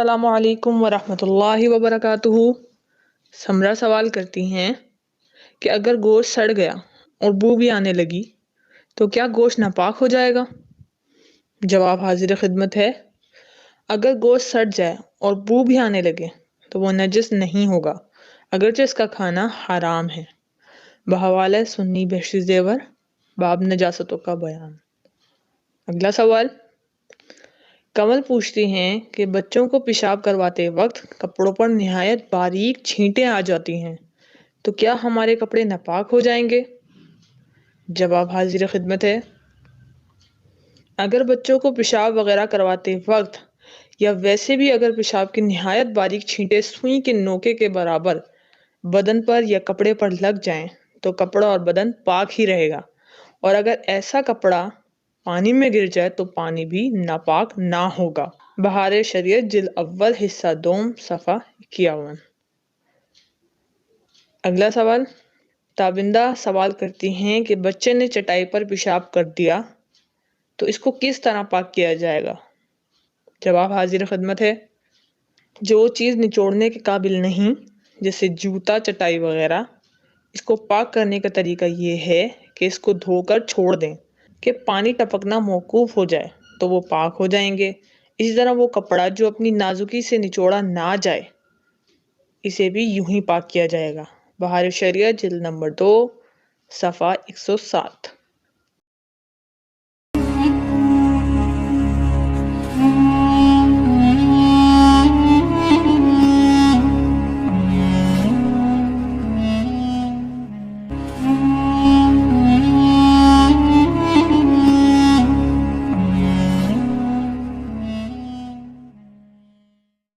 السلام علیکم ورحمۃ اللہ وبرکاتہ۔ سمرہ سوال کرتی ہیں کہ اگر گوشت سڑ گیا اور بو بھی آنے لگی تو کیا گوشت ناپاک ہو جائے گا؟ جواب حاضر خدمت ہے، اگر گوشت سڑ جائے اور بو بھی آنے لگے تو وہ نجس نہیں ہوگا، اگرچہ اس کا کھانا حرام ہے۔ بحوالہ سنی بہشتی زیور، باب نجاستوں کا بیان۔ اگلا سوال، کمل پوچھتی ہیں کہ بچوں کو پیشاب کرواتے وقت کپڑوں پر نہایت باریک چھینٹیں آ جاتی ہیں تو کیا ہمارے کپڑے ناپاک ہو جائیں گے؟ جواب حاضر خدمت ہے، اگر بچوں کو پیشاب وغیرہ کرواتے وقت یا ویسے بھی اگر پیشاب کی نہایت باریک چھینٹیں سوئی کے نوکے کے برابر بدن پر یا کپڑے پر لگ جائیں تو کپڑا اور بدن پاک ہی رہے گا، اور اگر ایسا کپڑا پانی میں گر جائے تو پانی بھی ناپاک نہ ہوگا۔ بہار شریعت جلد اول حصہ دوم صفحہ 51۔ اگلا سوال، تابندہ سوال کرتی ہیں کہ بچے نے چٹائی پر پیشاب کر دیا تو اس کو کس طرح پاک کیا جائے گا؟ جواب حاضر خدمت ہے، جو چیز نچوڑنے کے قابل نہیں جیسے جوتا، چٹائی وغیرہ، اس کو پاک کرنے کا طریقہ یہ ہے کہ اس کو دھو کر چھوڑ دیں کہ پانی ٹپکنا موقوف ہو جائے تو وہ پاک ہو جائیں گے۔ اسی طرح وہ کپڑا جو اپنی نازکی سے نچوڑا نہ جائے اسے بھی یوں ہی پاک کیا جائے گا۔ بہار شریعت جلد نمبر 2 صفحہ 107۔